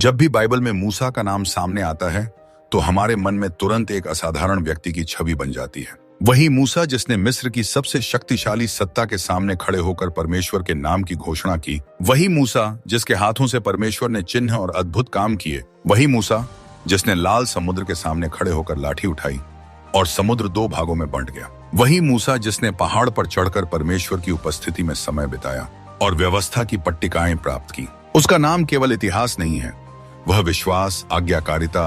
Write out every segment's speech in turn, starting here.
जब भी बाइबल में मूसा का नाम सामने आता है तो हमारे मन में तुरंत एक असाधारण व्यक्ति की छवि बन जाती है। वही मूसा जिसने मिस्र की सबसे शक्तिशाली सत्ता के सामने खड़े होकर परमेश्वर के नाम की घोषणा की। वही मूसा जिसके हाथों से परमेश्वर ने चिन्ह और अद्भुत काम किए। वही मूसा जिसने लाल समुद्र के सामने खड़े होकर लाठी उठाई और समुद्र दो भागों में बंट गया। वही मूसा जिसने पहाड़ पर चढ़कर परमेश्वर की उपस्थिति में समय बिताया और व्यवस्था की पट्टिकाएं प्राप्त की। उसका नाम केवल इतिहास नहीं है, वह विश्वास, आज्ञाकारिता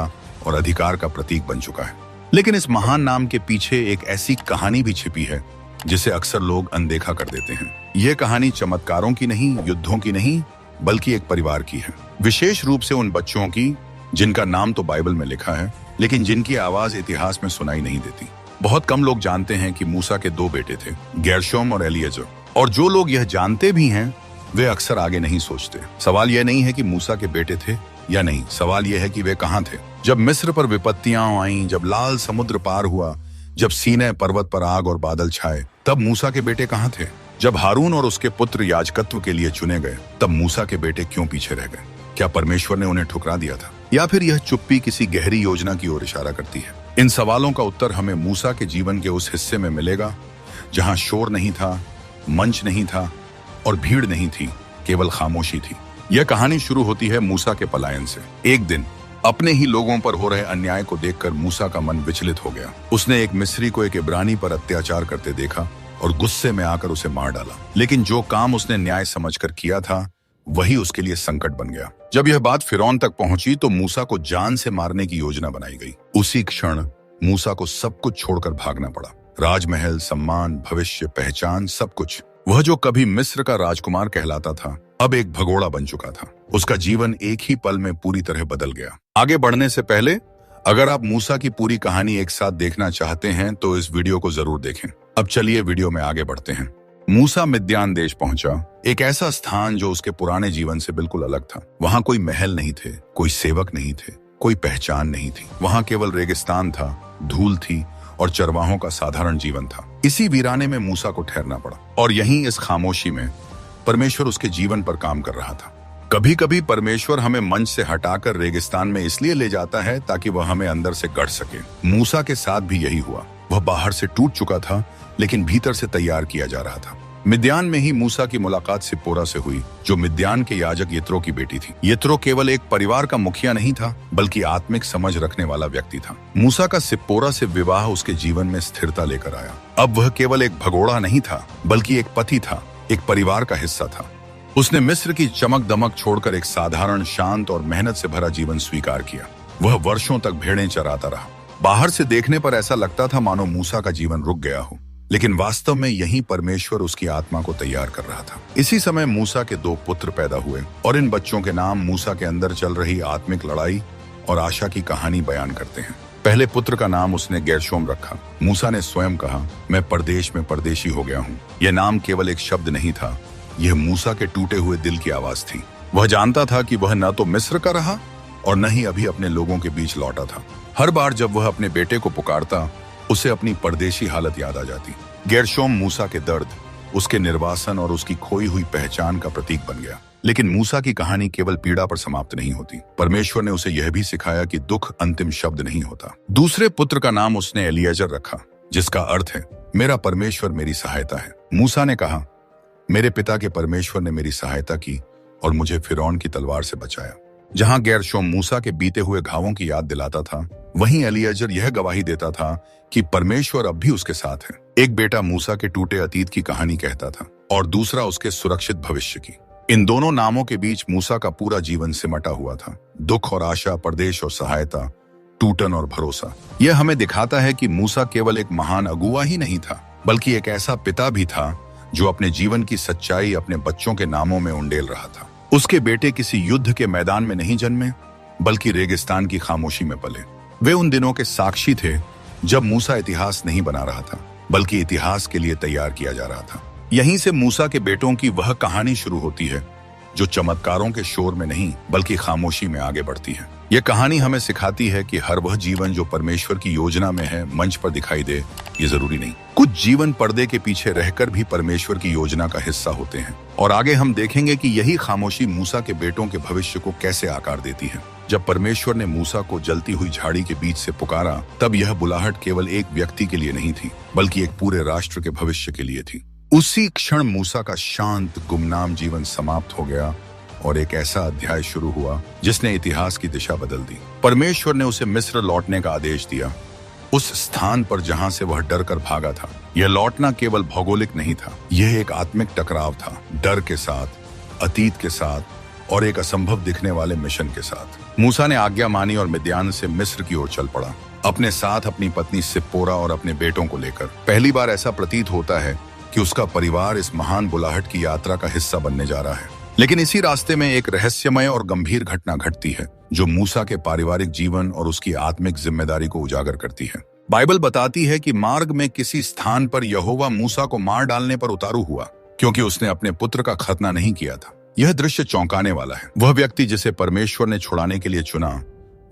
और अधिकार का प्रतीक बन चुका है। लेकिन इस महान नाम के पीछे एक ऐसी कहानी भी छिपी है जिसे अक्सर लोग अनदेखा कर देते हैं। यह कहानी चमत्कारों की नहीं, युद्धों की नहीं, बल्कि एक परिवार की है। विशेष रूप से उन बच्चों की जिनका नाम तो बाइबल में लिखा है, लेकिन जिनकी आवाज इतिहास में सुनाई नहीं देती। बहुत कम लोग जानते हैं कि मूसा के दो बेटे थे, गेर्शोम और एलिएजर। और जो लोग यह जानते भी हैं वे अक्सर आगे नहीं सोचते। सवाल यह नहीं है कि मूसा के बेटे थे या नहीं, सवाल यह है कि वे कहां थे। जब मिस्र पर विपत्तियां आईं, जब लाल समुद्र पार हुआ, जब सीनै पर्वत पर आग और बादल छाए, तब मूसा के बेटे कहां थे। जब हारून और उसके पुत्र याजकत्व के लिए चुने गए, तब मूसा के बेटे क्यों पीछे रह गए। क्या परमेश्वर ने उन्हें ठुकरा दिया था, या फिर यह चुप्पी किसी गहरी योजना की ओर इशारा करती है। इन सवालों का उत्तर हमें मूसा के जीवन के उस हिस्से में मिलेगा जहां शोर नहीं था, मंच नहीं था और भीड़ नहीं थी, केवल खामोशी थी। यह कहानी शुरू होती है मूसा के पलायन से। एक दिन अपने ही लोगों पर हो रहे अन्याय को देखकर मूसा का मन विचलित हो गया। उसने एक मिस्री को एक इब्रानी पर अत्याचार करते देखा और गुस्से में आकर उसे मार डाला। लेकिन जो काम उसने न्याय समझकर किया था वही उसके लिए संकट बन गया। जब यह बात फिरौन तक पहुंची तो मूसा को जान से मारने की योजना बनाई गई। उसी क्षण मूसा को सब कुछ छोड़कर भागना पड़ा। राजमहल, सम्मान, भविष्य, पहचान, सब कुछ। वह जो कभी मिस्र का राजकुमार कहलाता था अब एक भगोड़ा बन चुका था। उसका जीवन एक ही पल में पूरी तरह बदल गया। आगे बढ़ने से पहले अगर आप मूसा की पूरी कहानी एक साथ देखना चाहते हैं तो इस वीडियो को जरूर देखें। अब चलिए वीडियो में आगे बढ़ते हैं। मूसा मिद्यान देश पहुंचा, एक ऐसा स्थान जो उसके पुराने जीवन से बिल्कुल अलग था। वहां कोई महल नहीं थे, कोई सेवक नहीं थे, कोई पहचान नहीं थी। वहां केवल रेगिस्तान था, धूल थी और चरवाहों का साधारण जीवन था। इसी वीराने में मूसा को ठहरना पड़ा और यहीं इस खामोशी में परमेश्वर उसके जीवन पर काम कर रहा था। कभी कभी परमेश्वर हमें मंच से हटाकर रेगिस्तान में इसलिए ले जाता है ताकि वह हमें अंदर से गढ़ सके। मूसा के साथ भी यही हुआ। वह बाहर से टूट चुका था लेकिन भीतर से तैयार किया जा रहा था। मिद्यान में ही मूसा की मुलाकात सिप्पोरा से हुई, जो मिद्यान के याजक यित्रो की बेटी थी। यित्रो केवल एक परिवार का मुखिया नहीं था बल्कि आत्मिक समझ रखने वाला व्यक्ति था। मूसा का सिप्पोरा से विवाह उसके जीवन में स्थिरता लेकर आया। अब वह केवल एक भगोड़ा नहीं था बल्कि एक पति था, एक परिवार का हिस्सा था। उसने मिस्र की चमक दमक छोड़कर एक साधारण, शांत और मेहनत से भरा जीवन स्वीकार किया। वह वर्षों तक भेड़ें चराता रहा। बाहर से देखने पर ऐसा लगता था मानो मूसा का जीवन रुक गया हो, लेकिन वास्तव में यही परमेश्वर उसकी आत्मा को तैयार कर रहा था। इसी समय मूसा के दो पुत्र पैदा हुए और इन बच्चों के नाम मूसा के अंदर चल रही आत्मिक लड़ाई और आशा की कहानी बयान करते हैं। पहले पुत्र का नाम उसने गेर्शोम रखा। मूसा ने स्वयं कहा, मैं परदेश में परदेशी हो गया हूँ। यह नाम केवल एक शब्द नहीं था, यह मूसा के टूटे हुए दिल की आवाज थी। वह जानता था कि वह न तो मिस्र का रहा और न ही अभी अपने लोगों के बीच लौटा था। हर बार जब वह अपने बेटे को पुकारता उसे अपनी परदेशी हालत याद आ जाती। गेर्शोम मूसा के दर्द, उसके निर्वासन और उसकी खोई हुई पहचान का प्रतीक बन गया। लेकिन मूसा की कहानी केवल पीड़ा पर समाप्त नहीं होती। परमेश्वर ने उसे यह भी सिखाया कि दुख अंतिम शब्द नहीं होता। दूसरे पुत्र का नाम उसने एलिएजर रखा, जिसका अर्थ है मेरा परमेश्वर मेरी सहायता है। मूसा ने कहा, मेरे पिता के परमेश्वर ने मेरी सहायता की और मुझे फिरौन की तलवार से बचाया। जहां गेर्शोम मूसा के बीते हुए घावों की याद दिलाता था, वहीं एलिएजर यह गवाही देता था कि परमेश्वर अब भी उसके साथ है। एक बेटा मूसा के टूटे अतीत की कहानी कहता था और दूसरा उसके सुरक्षित भविष्य की। इन दोनों नामों के बीच मूसा का पूरा जीवन सिमटा हुआ था। दुख और आशा, परदेश और सहायता, टूटन और भरोसा। यह हमें दिखाता है कि मूसा केवल एक महान अगुवा ही नहीं था बल्कि एक ऐसा पिता भी था जो अपने जीवन की सच्चाई अपने बच्चों के नामों में उंडेल रहा था। उसके बेटे किसी युद्ध के मैदान में नहीं जन्मे बल्कि रेगिस्तान की खामोशी में पले। वे उन दिनों के साक्षी थे जब मूसा इतिहास नहीं बना रहा था बल्कि इतिहास के लिए तैयार किया जा रहा था। यहीं से मूसा के बेटों की वह कहानी शुरू होती है जो चमत्कारों के शोर में नहीं बल्कि खामोशी में आगे बढ़ती है। यह कहानी हमें सिखाती है कि हर वह जीवन जो परमेश्वर की योजना में है मंच पर दिखाई दे ये जरूरी नहीं। कुछ जीवन पर्दे के पीछे रहकर भी परमेश्वर की योजना का हिस्सा होते हैं। और आगे हम देखेंगे कि यही खामोशी मूसा के बेटों के भविष्य को कैसे आकार देती है। जब परमेश्वर ने मूसा को जलती हुई झाड़ी के बीच से पुकारा, तब यह बुलाहट केवल एक व्यक्ति के लिए नहीं थी बल्कि एक पूरे राष्ट्र के भविष्य के लिए थी। उसी क्षण मूसा का शांत गुमनाम जीवन समाप्त हो गया और एक ऐसा अध्याय शुरू हुआ जिसने इतिहास की दिशा बदल दी। परमेश्वर ने उसे मिस्र लौटने का आदेश दिया, उस स्थान पर जहां से वह डर कर भागा था। यह लौटना केवल भौगोलिक नहीं था, यह एक आत्मिक टकराव था, डर के साथ, अतीत के साथ और एक असंभव दिखने वाले मिशन के साथ। मूसा ने आज्ञा मानी और मिद्यान से मिस्र की ओर चल पड़ा, अपने साथ अपनी पत्नी सिप्पोरा और अपने बेटों को लेकर। पहली बार ऐसा प्रतीत होता है कि उसका परिवार इस महान बुलाहट की यात्रा का हिस्सा बनने जा रहा है। लेकिन इसी रास्ते में एक रहस्यमय और गंभीर घटना घटती है जो मूसा के पारिवारिक जीवन और उसकी आत्मिक जिम्मेदारी को उजागर करती है। बाइबल बताती है कि मार्ग में किसी स्थान पर यहोवा मूसा को मार डालने पर उतारू हुआ क्योंकि उसने अपने पुत्र का खतना नहीं किया था। यह दृश्य चौंकाने वाला है। वह व्यक्ति जिसे परमेश्वर ने छुड़ाने के लिए चुना,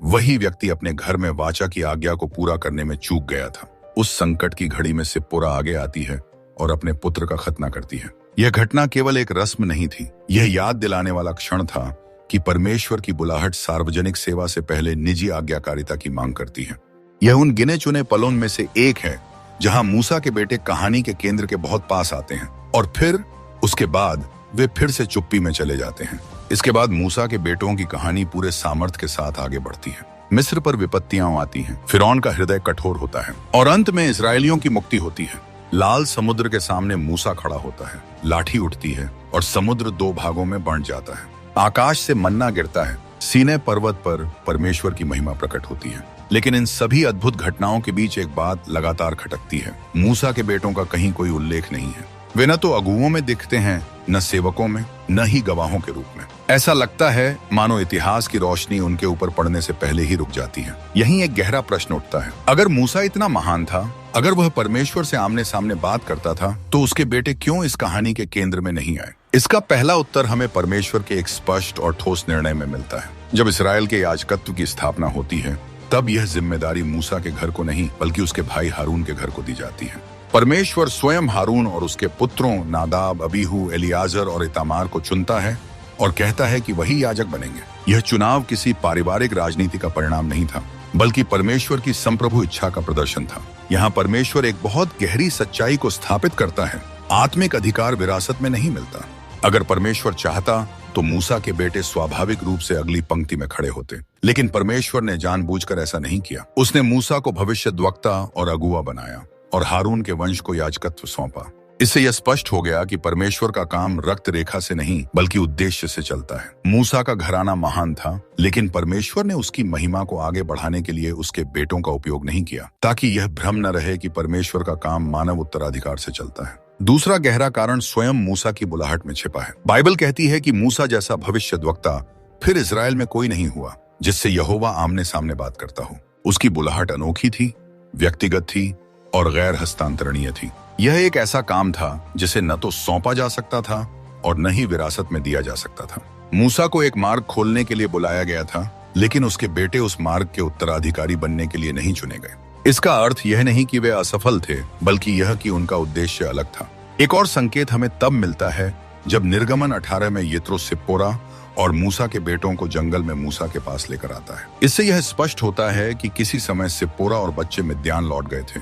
वही व्यक्ति अपने घर में वाचा की आज्ञा को पूरा करने में चूक गया था। उस संकट की घड़ी में सिप्पोरा आगे आती है और अपने पुत्र का खतना करती है। यह घटना केवल एक रस्म नहीं थी, यह याद दिलाने वाला क्षण था कि परमेश्वर की बुलाहट सार्वजनिक सेवा से पहले निजी आज्ञाकारिता की मांग करती है। यह उन गिने चुने पलों में से एक है जहां मूसा के बेटे कहानी के केंद्र के बहुत पास आते हैं और फिर उसके बाद वे फिर से चुप्पी में चले जाते हैं। इसके बाद मूसा के बेटों की कहानी पूरे सामर्थ्य के साथ आगे बढ़ती है। मिस्र पर विपत्तियां आती हैं, फिरौन का हृदय कठोर होता है और अंत में इजरायलियों की मुक्ति होती है। लाल समुद्र के सामने मूसा खड़ा होता है, लाठी उठती है और समुद्र दो भागों में बंट जाता है। आकाश से मन्ना गिरता है, सीने पर्वत पर परमेश्वर की महिमा प्रकट होती है। लेकिन इन सभी अद्भुत घटनाओं के बीच एक बात लगातार खटकती है। मूसा के बेटों का कहीं कोई उल्लेख नहीं है। वे न तो अगुओं में दिखते हैं, न सेवकों में, न ही गवाहों के रूप में। ऐसा लगता है मानो इतिहास की रोशनी उनके ऊपर पड़ने से पहले ही रुक जाती है। यहीं एक गहरा प्रश्न उठता है, अगर मूसा इतना महान था, अगर वह परमेश्वर से आमने सामने बात करता था, तो उसके बेटे क्यों इस कहानी के केंद्र में नहीं आए? इसका पहला उत्तर हमें परमेश्वर के एक स्पष्ट और ठोस निर्णय में मिलता है। जब इस्राएल के याजकत्व की स्थापना होती है, तब यह जिम्मेदारी मूसा के घर को नहीं बल्कि उसके भाई हारून के घर को दी जाती है। परमेश्वर स्वयं हारून और उसके पुत्रों नादाब, अबीहू, एलियाजर और इतामार को चुनता है और कहता है कि वही याजक बनेंगे। यह चुनाव किसी पारिवारिक राजनीति का परिणाम नहीं था, बल्कि परमेश्वर की संप्रभु इच्छा का प्रदर्शन था। यहाँ परमेश्वर एक बहुत गहरी सच्चाई को स्थापित करता है, आत्मिक अधिकार विरासत में नहीं मिलता। अगर परमेश्वर चाहता तो मूसा के बेटे स्वाभाविक रूप से अगली पंक्ति में खड़े होते, लेकिन परमेश्वर ने जानबूझकर ऐसा नहीं किया। उसने मूसा को भविष्यद्वक्ता और अगुआ बनाया और हारून के वंश को याजकत्व सौंपा। इससे यह स्पष्ट हो गया कि परमेश्वर का काम रक्त रेखा से नहीं बल्कि उद्देश्य से चलता है। मूसा का घराना महान था, लेकिन परमेश्वर ने उसकी महिमा को आगे बढ़ाने के लिए उसके बेटों का उपयोग नहीं किया, ताकि यह भ्रम न रहे कि परमेश्वर का काम मानव उत्तराधिकार से चलता है। दूसरा गहरा कारण स्वयं मूसा की बुलाहट में छिपा है। बाइबल कहती है कि मूसा जैसा भविष्यद्वक्ता फिर इजराइल में कोई नहीं हुआ जिससे यहोवा आमने सामने बात करता हो। उसकी बुलाहट अनोखी थी, व्यक्तिगत थी और गैर हस्तांतरणीय थी। यह एक ऐसा काम था जिसे न तो सौंपा जा सकता था और न ही विरासत में दिया जा सकता था। मूसा को एक मार्ग खोलने के लिए बुलाया गया था, लेकिन उसके बेटे उस मार्ग के उत्तराधिकारी बनने के लिए नहीं चुने गए। इसका अर्थ यह नहीं कि वे असफल थे, बल्कि यह कि उनका उद्देश्य अलग था। एक और संकेत हमें तब मिलता है जब निर्गमन 18 में यित्रो, सिप्पोरा और मूसा के बेटों को जंगल में मूसा के पास लेकर आता है। इससे यह स्पष्ट होता है कि किसी समय सिप्पोरा और बच्चे मिद्यान लौट गए थे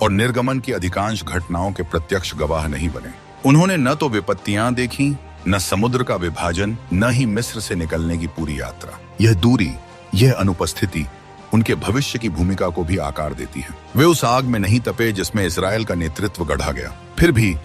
और निर्गमन की अधिकांश घटनाओं के प्रत्यक्ष गवाह नहीं बने। उन्होंने न तो विपत्तियां देखी, न समुद्र का विभाजन, न ही मिस्र से निकलने की पूरी यात्रा। यह दूरी, यह अनुपस्थिति उनके भविष्य की भूमिका को भी आकार देती है। वे उस आग में नहीं तपे जिसमें इजराइल का नेतृत्व गढ़ा गया। फिर भी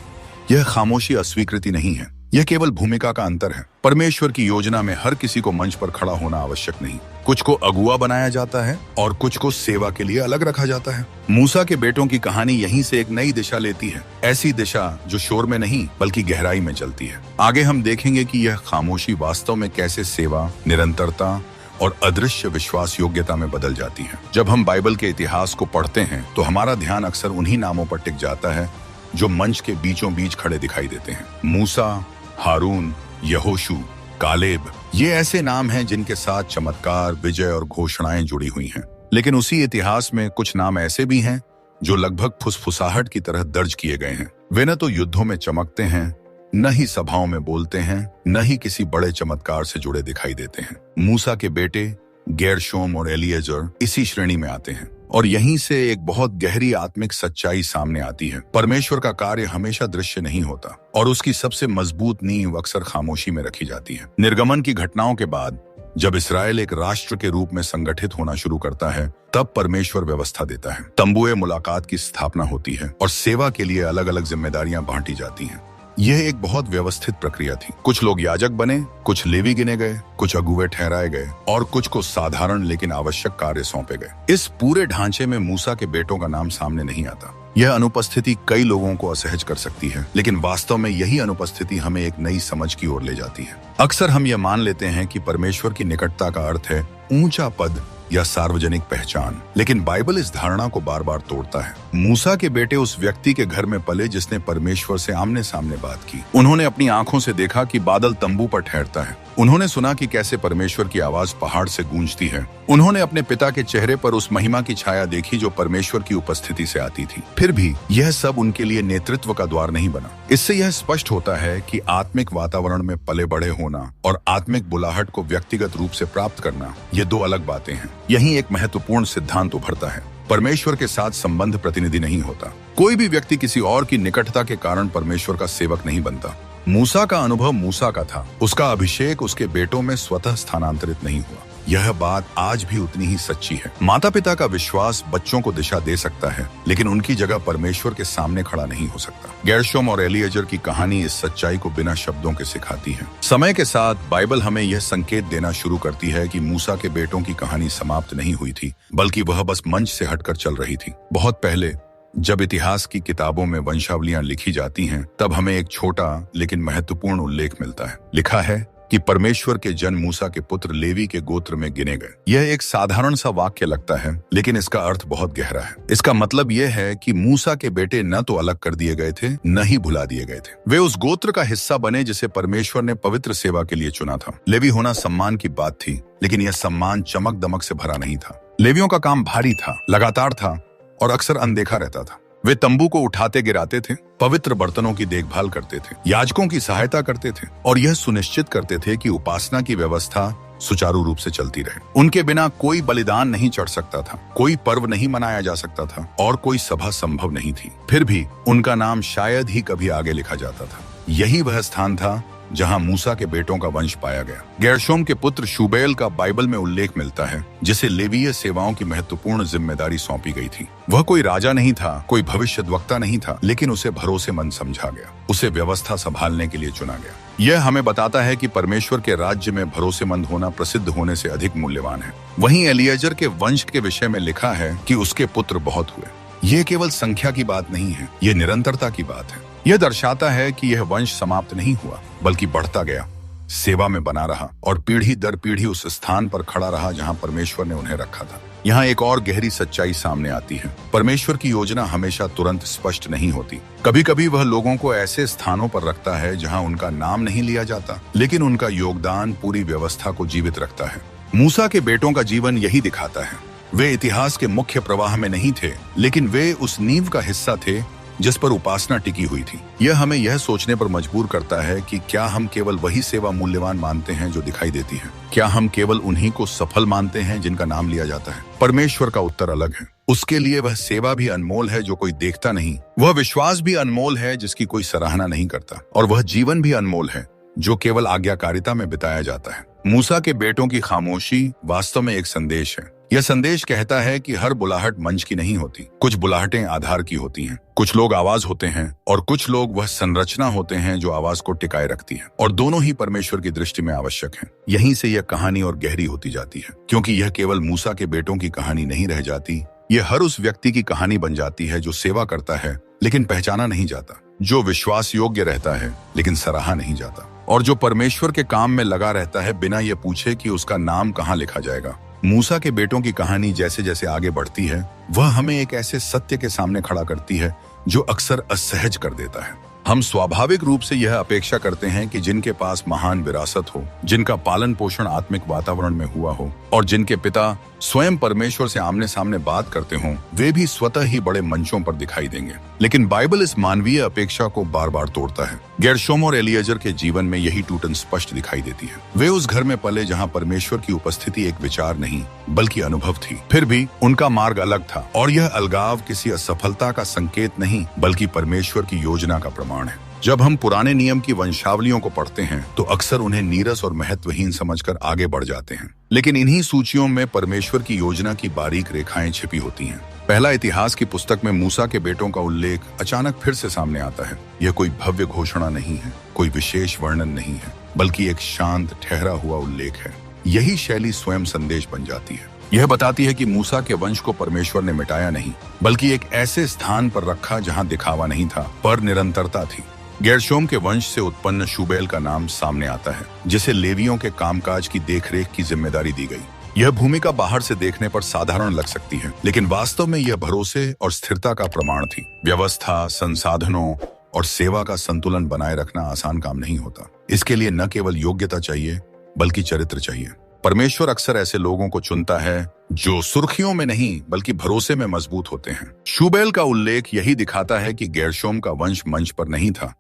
यह खामोशी अस्वीकृति नहीं है, यह केवल भूमिका का अंतर है। परमेश्वर की योजना में हर किसी को मंच पर खड़ा होना आवश्यक नहीं। कुछ को अगुआ बनाया जाता है और कुछ को सेवा के लिए अलग रखा जाता है। मूसा के बेटों की कहानी यहीं से एक नई दिशा लेती है, ऐसी दिशा जो शोर में नहीं बल्कि गहराई में चलती है। आगे हम देखेंगे कि यह खामोशी वास्तव में कैसे सेवा, निरंतरता और अदृश्य विश्वास योग्यता में बदल जाती है। जब हम बाइबल के इतिहास को पढ़ते हैं तो हमारा ध्यान अक्सर उन्हीं नामों पर टिक जाता है जो मंच के बीचों बीच खड़े दिखाई देते हैं। मूसा, हारून, यहोशू, कालेब, ये ऐसे नाम हैं जिनके साथ चमत्कार, विजय और घोषणाएं जुड़ी हुई हैं। लेकिन उसी इतिहास में कुछ नाम ऐसे भी हैं जो लगभग फुसफुसाहट की तरह दर्ज किए गए हैं। वे न तो युद्धों में चमकते हैं, न ही सभाओं में बोलते हैं, न ही किसी बड़े चमत्कार से जुड़े दिखाई देते हैं। मूसा के बेटे गेरशोम और एलिएजर इसी श्रेणी में आते हैं। और यहीं से एक बहुत गहरी आत्मिक सच्चाई सामने आती है। परमेश्वर का कार्य हमेशा दृश्य नहीं होता और उसकी सबसे मजबूत नींव अक्सर खामोशी में रखी जाती है। निर्गमन की घटनाओं के बाद जब इस्राएल एक राष्ट्र के रूप में संगठित होना शुरू करता है, तब परमेश्वर व्यवस्था देता है। तंबुए मुलाकात की स्थापना होती है और सेवा के लिए अलग अलग जिम्मेदारियां बांटी जाती हैं। यह एक बहुत व्यवस्थित प्रक्रिया थी। कुछ लोग याजक बने, कुछ लेवी गिने गए, कुछ अगुवे ठहराए गए और कुछ को साधारण लेकिन आवश्यक कार्य सौंपे गए। इस पूरे ढांचे में मूसा के बेटों का नाम सामने नहीं आता। यह अनुपस्थिति कई लोगों को असहज कर सकती है, लेकिन वास्तव में यही अनुपस्थिति हमें एक नई समझ की ओर ले जाती है। अक्सर हम यह मान लेते हैं कि परमेश्वर की निकटता का अर्थ है ऊंचा पद या सार्वजनिक पहचान, लेकिन बाइबल इस धारणा को बार बार तोड़ता है। मूसा के बेटे उस व्यक्ति के घर में पले जिसने परमेश्वर से आमने सामने बात की। उन्होंने अपनी आंखों से देखा कि बादल तंबू पर ठहरता है। उन्होंने सुना कि कैसे परमेश्वर की आवाज पहाड़ से गूंजती है। उन्होंने अपने पिता के चेहरे पर उस महिमा की छाया देखी जो परमेश्वर की उपस्थिति से आती थी। फिर भी यह सब उनके लिए नेतृत्व का द्वार नहीं बना। इससे यह स्पष्ट होता है कि आत्मिक वातावरण में पले बड़े होना और आत्मिक बुलाहट को व्यक्तिगत रूप से प्राप्त करना, ये दो अलग बातें हैं। यही एक महत्वपूर्ण सिद्धांत उभरता है। परमेश्वर के साथ संबंध प्रतिनिधि नहीं होता। कोई भी व्यक्ति किसी और की निकटता के कारण परमेश्वर का सेवक नहीं बनता। मूसा का अनुभव मूसा का था, उसका अभिषेक उसके बेटों में स्वतः स्थानांतरित नहीं हुआ। यह बात आज भी उतनी ही सच्ची है। माता पिता का विश्वास बच्चों को दिशा दे सकता है, लेकिन उनकी जगह परमेश्वर के सामने खड़ा नहीं हो सकता। गेरशोम और एलिएजर की कहानी इस सच्चाई को बिना शब्दों के सिखाती है। समय के साथ बाइबल हमें यह संकेत देना शुरू करती है कि मूसा के बेटों की कहानी समाप्त नहीं हुई थी, बल्कि वह बस मंच से हटकर चल रही थी। बहुत पहले जब इतिहास की किताबों में वंशावलियां लिखी जाती हैं, तब हमें एक छोटा लेकिन महत्वपूर्ण उल्लेख मिलता है। लिखा है कि परमेश्वर के जन मूसा के पुत्र लेवी के गोत्र में गिने गए। यह एक साधारण सा वाक्य लगता है, लेकिन इसका अर्थ बहुत गहरा है। इसका मतलब यह है कि मूसा के बेटे न तो अलग कर दिए गए थे, न ही भुला दिए गए थे। वे उस गोत्र का हिस्सा बने जिसे परमेश्वर ने पवित्र सेवा के लिए चुना था। लेवी होना सम्मान की बात थी, लेकिन यह सम्मान चमक दमक से भरा नहीं था। लेवियों का काम भारी था, लगातार था और अक्सर अनदेखा रहता था। वे तंबू को उठाते गिराते थे, पवित्र बर्तनों की देखभाल करते थे, याजकों की सहायता करते थे और यह सुनिश्चित करते थे कि उपासना की व्यवस्था सुचारू रूप से चलती रहे। उनके बिना कोई बलिदान नहीं चढ़ सकता था, कोई पर्व नहीं मनाया जा सकता था और कोई सभा संभव नहीं थी। फिर भी उनका नाम शायद ही कभी आगे लिखा जाता था। यही वह स्थान था जहां मूसा के बेटों का वंश पाया गया। गेरशोम के पुत्र शूबेल का बाइबल में उल्लेख मिलता है, जिसे लेवीय सेवाओं की महत्वपूर्ण जिम्मेदारी सौंपी गई थी। वह कोई राजा नहीं था, कोई भविष्यद्वक्ता नहीं था, लेकिन उसे भरोसेमंद समझा गया। उसे व्यवस्था संभालने के लिए चुना गया। यह हमें बताता है कि परमेश्वर के राज्य में भरोसेमंद होना प्रसिद्ध होने से अधिक मूल्यवान है। वहीं एलिएजर के वंश के विषय में लिखा है कि उसके पुत्र बहुत हुए। यह केवल संख्या की बात नहीं है, यह निरंतरता की बात है। यह दर्शाता है कि यह वंश समाप्त नहीं हुआ, बल्कि बढ़ता गया, सेवा में बना रहा और पीढ़ी दर पीढ़ी उस स्थान पर खड़ा रहा जहां परमेश्वर ने उन्हें रखा था। यहाँ एक और गहरी सच्चाई सामने आती है। परमेश्वर की योजना हमेशा तुरंत स्पष्ट नहीं होती। कभी कभी वह लोगों को ऐसे स्थानों पर रखता है जहां उनका नाम नहीं लिया जाता, लेकिन उनका योगदान पूरी व्यवस्था को जीवित रखता है। मूसा के बेटों का जीवन यही दिखाता है। वे इतिहास के मुख्य प्रवाह में नहीं थे, लेकिन वे उस नींव का हिस्सा थे जिस पर उपासना टिकी हुई थी। यह हमें यह सोचने पर मजबूर करता है कि क्या हम केवल वही सेवा मूल्यवान मानते हैं जो दिखाई देती है? क्या हम केवल उन्हीं को सफल मानते हैं जिनका नाम लिया जाता है? परमेश्वर का उत्तर अलग है। उसके लिए वह सेवा भी अनमोल है जो कोई देखता नहीं, वह विश्वास भी अनमोल है जिसकी कोई सराहना नहीं करता, और वह जीवन भी अनमोल है जो केवल आज्ञाकारिता में बिताया जाता है। मूसा के बेटों की खामोशी वास्तव में एक संदेश है। यह संदेश कहता है कि हर बुलाहट मंच की नहीं होती, कुछ बुलाहटें आधार की होती हैं। कुछ लोग आवाज होते हैं और कुछ लोग वह संरचना होते हैं जो आवाज को टिकाए रखती है, और दोनों ही परमेश्वर की दृष्टि में आवश्यक हैं। यहीं से यह कहानी और गहरी होती जाती है, क्योंकि यह केवल मूसा के बेटों की कहानी नहीं रह जाती। यह हर उस व्यक्ति की कहानी बन जाती है जो सेवा करता है लेकिन पहचाना नहीं जाता, जो विश्वास योग्य रहता है लेकिन सराहा नहीं जाता, और जो परमेश्वर के काम में लगा रहता है बिना यह पूछे कि उसका नाम कहाँ लिखा जाएगा। मूसा के बेटों की कहानी जैसे जैसे आगे बढ़ती है, वह हमें एक ऐसे सत्य के सामने खड़ा करती है जो अक्सर असहज कर देता है। हम स्वाभाविक रूप से यह अपेक्षा करते हैं कि जिनके पास महान विरासत हो, जिनका पालन पोषण आत्मिक वातावरण में हुआ हो और जिनके पिता स्वयं परमेश्वर से आमने सामने बात करते हों, वे भी स्वतः ही बड़े मंचों पर दिखाई देंगे। लेकिन बाइबल इस मानवीय अपेक्षा को बार बार तोड़ता है। गेर्शोम और एलिएजर के जीवन में यही टूटन स्पष्ट दिखाई देती है। वे उस घर में पले जहाँ परमेश्वर की उपस्थिति एक विचार नहीं बल्कि अनुभव थी। फिर भी उनका मार्ग अलग था और यह अलगाव किसी असफलता का संकेत नहीं बल्कि परमेश्वर की योजना का प्रमाण है। जब हम पुराने नियम की वंशावलियों को पढ़ते हैं तो अक्सर उन्हें नीरस और महत्वहीन समझकर आगे बढ़ जाते हैं, लेकिन इन्हीं सूचियों में परमेश्वर की योजना की बारीक रेखाएं छिपी होती हैं। पहला इतिहास की पुस्तक में मूसा के बेटों का उल्लेख अचानक फिर से सामने आता है। यह कोई भव्य घोषणा नहीं है, कोई विशेष वर्णन नहीं है, बल्कि एक शांत ठहरा हुआ उल्लेख है। यही शैली स्वयं संदेश बन जाती है। यह बताती है कि मूसा के वंश को परमेश्वर ने मिटाया नहीं, बल्कि एक ऐसे स्थान पर रखा जहां दिखावा नहीं था पर निरंतरता थी। गेर्शोम के वंश से उत्पन्न शूबेल का नाम सामने आता है, जिसे लेवियों के कामकाज की देखरेख की जिम्मेदारी दी गई। यह भूमिका बाहर से देखने पर साधारण लग सकती है, लेकिन वास्तव में यह भरोसे और स्थिरता का प्रमाण थी। व्यवस्था, संसाधनों और सेवा का संतुलन बनाए रखना आसान काम नहीं होता। इसके लिए न केवल योग्यता चाहिए बल्कि चरित्र चाहिए। परमेश्वर अक्सर ऐसे लोगों को चुनता है जो सुर्खियों में नहीं बल्कि भरोसे में मजबूत होते हैं। शूबेल का उल्लेख यही दिखाता है कि गेर्शोम का वंश मंच पर नहीं था,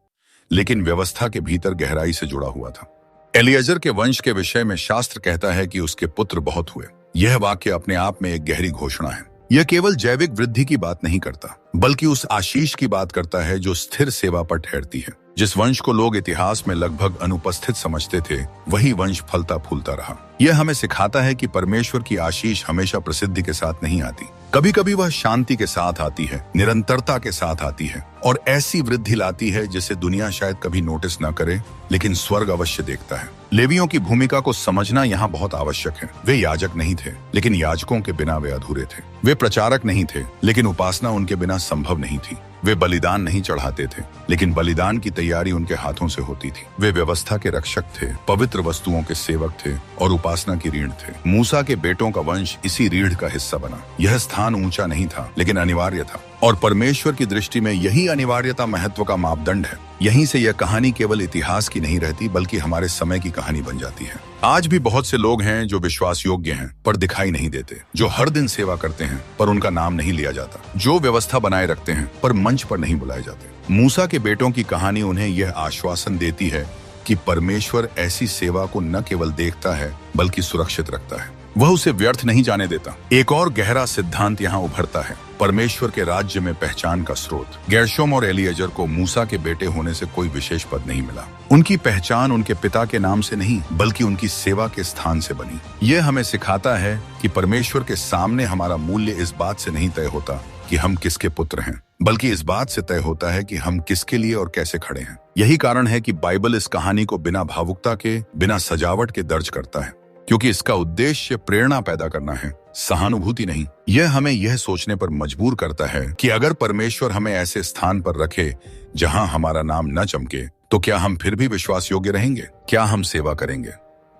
लेकिन व्यवस्था के भीतर गहराई से जुड़ा हुआ था। एलिएजर के वंश के विषय में शास्त्र कहता है कि उसके पुत्र बहुत हुए। यह वाक्य अपने आप में एक गहरी घोषणा है। यह केवल जैविक वृद्धि की बात नहीं करता, बल्कि उस आशीष की बात करता है जो स्थिर सेवा पर ठहरती है। जिस वंश को लोग इतिहास में लगभग अनुपस्थित समझते थे, वही वंश फलता फूलता रहा। यह हमें सिखाता है कि परमेश्वर की आशीष हमेशा प्रसिद्धि के साथ नहीं आती। कभी कभी वह शांति के साथ आती है, निरंतरता के साथ आती है और ऐसी वृद्धि लाती है जिसे दुनिया शायद कभी नोटिस न करे, लेकिन स्वर्ग अवश्य देखता है। लेवियों की भूमिका को समझना यहाँ बहुत आवश्यक है। वे याजक नहीं थे, लेकिन याजकों के बिना वे अधूरे थे। वे प्रचारक नहीं थे, लेकिन उपासना उनके बिना संभव नहीं थी। वे बलिदान नहीं चढ़ाते थे, लेकिन बलिदान की तैयारी उनके हाथों से होती थी। वे व्यवस्था के रक्षक थे, पवित्र वस्तुओं के सेवक थे और उपासना की रीढ़ थे। मूसा के बेटों का वंश इसी रीढ़ का हिस्सा बना। यह स्थान ऊंचा नहीं था, लेकिन अनिवार्य था, और परमेश्वर की दृष्टि में यही अनिवार्यता महत्व का मापदंड है। यहीं से यह कहानी केवल इतिहास की नहीं रहती, बल्कि हमारे समय की कहानी बन जाती है। आज भी बहुत से लोग हैं जो विश्वास योग्य हैं पर दिखाई नहीं देते, जो हर दिन सेवा करते हैं पर उनका नाम नहीं लिया जाता, जो व्यवस्था बनाए रखते हैं पर मंच पर नहीं बुलाए जाते। मूसा के बेटों की कहानी उन्हें यह आश्वासन देती है कि परमेश्वर ऐसी सेवा को न केवल देखता है बल्कि सुरक्षित रखता है। वह उसे व्यर्थ नहीं जाने देता। एक और गहरा सिद्धांत यहाँ उभरता है, परमेश्वर के राज्य में पहचान का स्रोत। गेर्शोम और एलिएजर को मूसा के बेटे होने से कोई विशेष पद नहीं मिला। उनकी पहचान उनके पिता के नाम से नहीं बल्कि उनकी सेवा के स्थान से बनी। यह हमें सिखाता है कि परमेश्वर के सामने हमारा मूल्य इस बात से नहीं तय होता कि हम किसके पुत्र हैं, बल्कि इस बात से तय होता है कि हम किसके लिए और कैसे खड़े हैं। यही कारण है कि बाइबल इस कहानी को बिना भावुकता के, बिना सजावट के दर्ज करता है, क्योंकि इसका उद्देश्य प्रेरणा पैदा करना है, सहानुभूति नहीं। यह हमें यह सोचने पर मजबूर करता है कि अगर परमेश्वर हमें ऐसे स्थान पर रखे जहां हमारा नाम न चमके, तो क्या हम फिर भी विश्वास योग्य रहेंगे? क्या हम सेवा करेंगे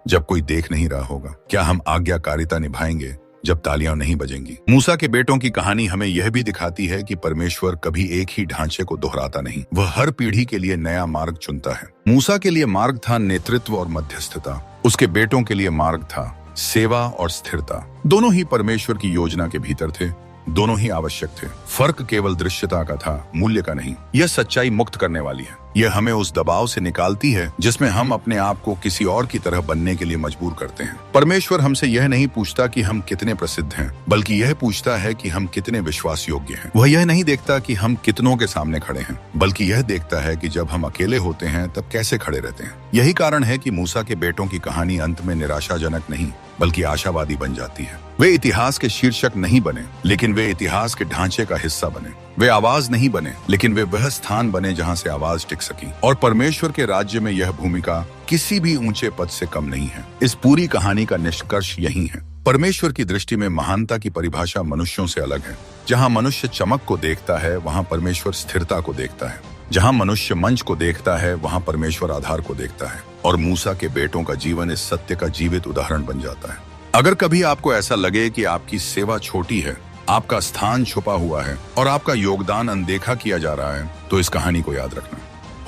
जब कोई देख नहीं रहा होगा? क्या हम आज्ञाकारिता निभाएंगे जब तालियां नहीं बजेंगी? मूसा के बेटों की कहानी हमें यह भी दिखाती है कि परमेश्वर कभी एक ही ढांचे को दोहराता नहीं। वह हर पीढ़ी के लिए नया मार्ग चुनता है। मूसा के लिए मार्ग था नेतृत्व और मध्यस्थता, उसके बेटों के लिए मार्ग था सेवा और स्थिरता। दोनों ही परमेश्वर की योजना के भीतर थे, दोनों ही आवश्यक थे। फर्क केवल दृश्यता का था, मूल्य का नहीं। यह सच्चाई मुक्त करने वाली है। यह हमें उस दबाव से निकालती है जिसमें हम अपने आप को किसी और की तरह बनने के लिए मजबूर करते हैं। परमेश्वर हमसे यह नहीं पूछता कि हम कितने प्रसिद्ध हैं, बल्कि यह पूछता है कि हम कितने विश्वास योग्य हैं। वह यह नहीं देखता कि हम कितनों के सामने खड़े हैं, बल्कि यह देखता है कि जब हम अकेले होते हैं तब कैसे खड़े रहते हैं। यही कारण है कि मूसा के बेटों की कहानी अंत में निराशाजनक नहीं बल्कि आशावादी बन जाती है। वे इतिहास के शीर्षक नहीं बने, लेकिन वे इतिहास के ढांचे का हिस्सा बने। वे आवाज नहीं बने, लेकिन वे वह स्थान बने जहां से आवाज टिक सकी। और परमेश्वर के राज्य में यह भूमिका किसी भी ऊंचे पद से कम नहीं है। इस पूरी कहानी का निष्कर्ष यही है, परमेश्वर की दृष्टि में महानता की परिभाषा मनुष्यों से अलग है। जहां मनुष्य चमक को देखता है, वहां परमेश्वर स्थिरता को देखता है। जहां मनुष्य मंच को देखता है, वहां परमेश्वर आधार को देखता है। और मूसा के बेटों का जीवन इस सत्य का जीवित उदाहरण बन जाता है। अगर कभी आपको ऐसा लगे कि आपकी सेवा छोटी है, आपका स्थान छुपा हुआ है और आपका योगदान अनदेखा किया जा रहा है, तो इस कहानी को याद रखना।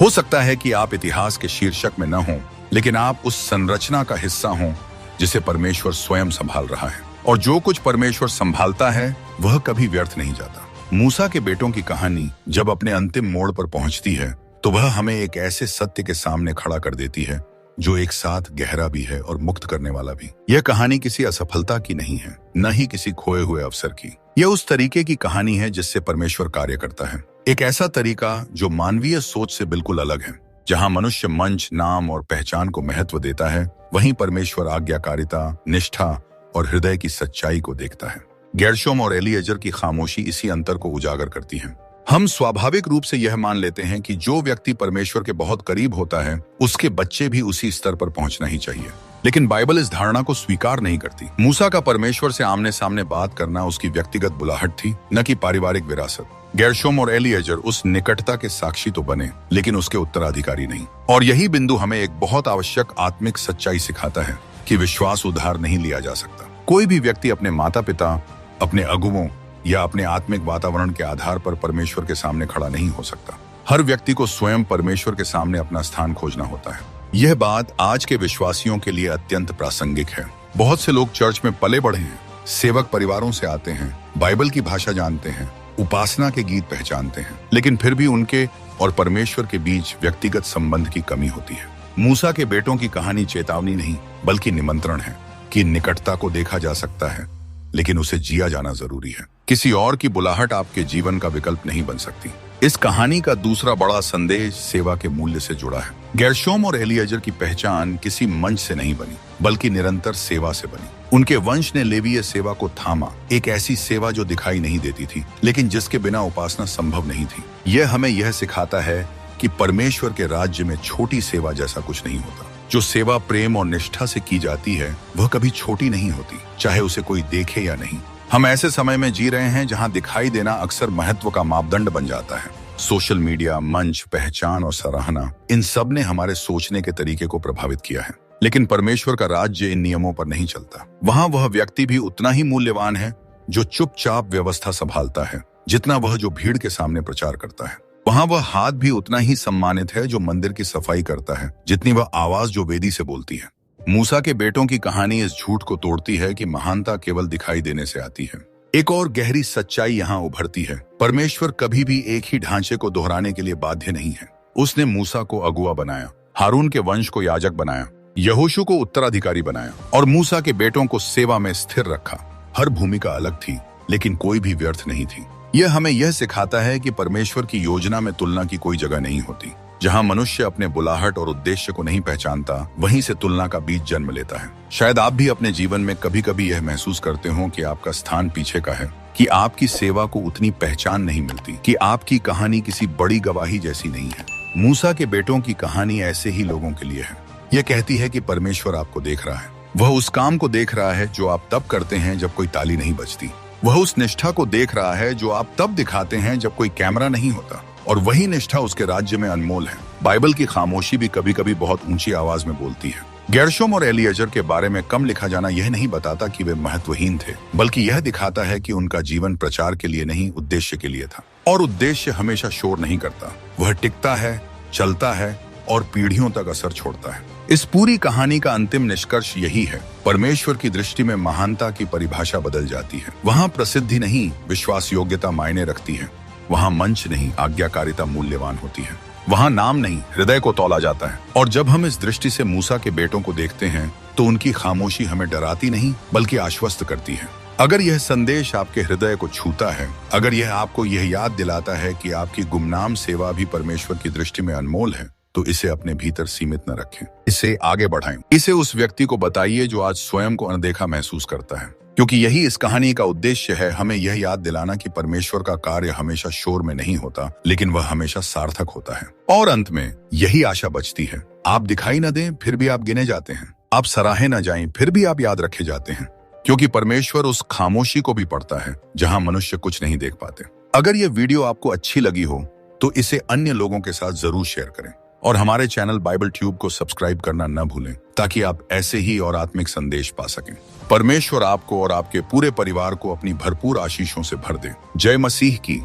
हो सकता है कि आप इतिहास के शीर्षक में न हों, लेकिन आप उस संरचना का हिस्सा हों जिसे परमेश्वर स्वयं संभाल रहा है। और जो कुछ परमेश्वर संभालता है वह कभी व्यर्थ नहीं जाता। मूसा के बेटों की कहानी जब अपने अंतिम मोड़ पर पहुंचती है तो वह हमें एक ऐसे सत्य के सामने खड़ा कर देती है जो एक साथ गहरा भी है और मुक्त करने वाला भी। यह कहानी किसी असफलता की नहीं है, न ही किसी खोए हुए अवसर की। यह उस तरीके की कहानी है जिससे परमेश्वर कार्य करता है, एक ऐसा तरीका जो मानवीय सोच से बिल्कुल अलग है। जहां मनुष्य मंच, नाम और पहचान को महत्व देता है, वहीं परमेश्वर आज्ञाकारिता, निष्ठा और हृदय की सच्चाई को देखता है। गेर्शोम और एलिएजर की खामोशी इसी अंतर को उजागर करती है। हम स्वाभाविक रूप से यह मान लेते हैं कि जो व्यक्ति परमेश्वर के बहुत करीब होता है उसके बच्चे भी उसी स्तर पर पहुंचना ही चाहिए, लेकिन बाइबल इस धारणा को स्वीकार नहीं करती। मूसा का परमेश्वर से आमने सामने बात करना उसकी व्यक्तिगत बुलाहट थी, न कि पारिवारिक विरासत। गेर्शोम और एलिएजर उस निकटता के साक्षी तो बने, लेकिन उसके उत्तराधिकारी नहीं। और यही बिंदु हमें एक बहुत आवश्यक आत्मिक सच्चाई सिखाता है कि विश्वास उधार नहीं लिया जा सकता। कोई भी व्यक्ति अपने माता पिता, अपने अगुवों या अपने आत्मिक वातावरण के आधार पर परमेश्वर के सामने खड़ा नहीं हो सकता। हर व्यक्ति को स्वयं परमेश्वर के सामने अपना स्थान खोजना होता है। यह बात आज के विश्वासियों के लिए अत्यंत प्रासंगिक है। बहुत से लोग चर्च में पले बढ़े हैं, सेवक परिवारों से आते हैं, बाइबल की भाषा जानते हैं, उपासना के गीत पहचानते हैं, लेकिन फिर भी उनके और परमेश्वर के बीच व्यक्तिगत संबंध की कमी होती है। मूसा के बेटों की कहानी चेतावनी नहीं बल्कि निमंत्रण है कि निकटता को देखा जा सकता है, लेकिन उसे जिया जाना जरूरी है। किसी और की बुलाहट आपके जीवन का विकल्प नहीं बन सकती। इस कहानी का दूसरा बड़ा संदेश सेवा के मूल्य से जुड़ा है। गेर्शोम और एलिएजर की पहचान किसी मंच से नहीं बनी, बल्कि निरंतर सेवा से बनी। उनके वंश ने लेवीय सेवा को थामा, एक ऐसी सेवा जो दिखाई नहीं देती थी, लेकिन जिसके बिना उपासना संभव नहीं थी। यह हमें यह सिखाता है कि परमेश्वर के राज्य में छोटी सेवा जैसा कुछ नहीं होता। जो सेवा प्रेम और निष्ठा से की जाती है वह कभी छोटी नहीं होती, चाहे उसे कोई देखे या नहीं। हम ऐसे समय में जी रहे हैं जहां दिखाई देना अक्सर महत्व का मापदंड बन जाता है। सोशल मीडिया, मंच, पहचान और सराहना, इन सब ने हमारे सोचने के तरीके को प्रभावित किया है। लेकिन परमेश्वर का राज्य इन नियमों पर नहीं चलता। वहां वह व्यक्ति भी उतना ही मूल्यवान है जो चुपचाप व्यवस्था संभालता है जितना वह जो भीड़ के सामने प्रचार करता है। वहां वह हाथ भी उतना ही सम्मानित है जो मंदिर की सफाई करता है जितनी वह आवाज जो वेदी से बोलती है। मूसा के बेटों की कहानी इस झूठ को तोड़ती है कि महानता केवल दिखाई देने से आती है। एक और गहरी सच्चाई यहाँ उभरती है, परमेश्वर कभी भी एक ही ढांचे को दोहराने के लिए बाध्य नहीं है। उसने मूसा को अगुआ बनाया, हारून के वंश को याजक बनाया, यहोशू को उत्तराधिकारी बनाया और मूसा के बेटों को सेवा में स्थिर रखा। हर भूमिका अलग थी, लेकिन कोई भी व्यर्थ नहीं थी। यह हमें यह सिखाता है कि परमेश्वर की योजना में तुलना की कोई जगह नहीं होती। जहां मनुष्य अपने बुलाहट और उद्देश्य को नहीं पहचानता, वहीं से तुलना का बीज जन्म लेता है। शायद आप भी अपने जीवन में कभी कभी यह महसूस करते हो कि आपका स्थान पीछे का है, कि आपकी सेवा को उतनी पहचान नहीं मिलती, कि आपकी कहानी किसी बड़ी गवाही जैसी नहीं है। मूसा के बेटों की कहानी ऐसे ही लोगों के लिए है। यह कहती है कि परमेश्वर आपको देख रहा है। वह उस काम को देख रहा है जो आप तब करते हैं जब कोई ताली नहीं बजती। वह उस निष्ठा को देख रहा है जो आप तब दिखाते हैं जब कोई कैमरा नहीं होता, और वही निष्ठा उसके राज्य में अनमोल है। बाइबल की खामोशी भी कभी कभी बहुत ऊंची आवाज में बोलती है। गेर्शोम और एलिएजर के बारे में कम लिखा जाना यह नहीं बताता कि वे महत्वहीन थे, बल्कि यह दिखाता है कि उनका जीवन प्रचार के लिए नहीं, उद्देश्य के लिए था। और उद्देश्य हमेशा शोर नहीं करता, वह टिकता है, चलता है और पीढ़ियों तक असर छोड़ता है। इस पूरी कहानी का अंतिम निष्कर्ष यही है, परमेश्वर की दृष्टि में महानता की परिभाषा बदल जाती है। वहां प्रसिद्धि नहीं, विश्वास योग्यता मायने रखती है। वहां मंच नहीं, आज्ञाकारिता मूल्यवान होती है। वहां नाम नहीं, हृदय को तौला जाता है। और जब हम इस दृष्टि से मूसा के बेटों को देखते हैं तो उनकी खामोशी हमें डराती नहीं बल्कि आश्वस्त करती है। अगर यह संदेश आपके हृदय को छूता है, अगर यह आपको यह याद दिलाता है कि आपकी गुमनाम सेवा भी परमेश्वर की दृष्टि में अनमोल है, तो इसे अपने भीतर सीमित न रखें, इसे आगे बढ़ाएं। इसे उस व्यक्ति को बताइए जो आज स्वयं को अनदेखा महसूस करता है, क्योंकि यही इस कहानी का उद्देश्य है, हमें यह याद दिलाना कि परमेश्वर का कार्य हमेशा शोर में नहीं होता, लेकिन वह हमेशा सार्थक होता है। और अंत में यही आशा बचती है, आप दिखाई न दें फिर भी आप गिने जाते हैं, आप सराहे न जाएं फिर भी आप याद रखे जाते हैं, क्योंकि परमेश्वर उस खामोशी को भी पढ़ता है जहां मनुष्य कुछ नहीं देख पाते। अगर यह वीडियो आपको अच्छी लगी हो तो इसे अन्य लोगों के साथ जरूर शेयर करें और हमारे चैनल बाइबल ट्यूब को सब्सक्राइब करना न भूलें, ताकि आप ऐसे ही और आत्मिक संदेश पा सकें। परमेश्वर आपको और आपके पूरे परिवार को अपनी भरपूर आशीषों से भर दे। जय मसीह की।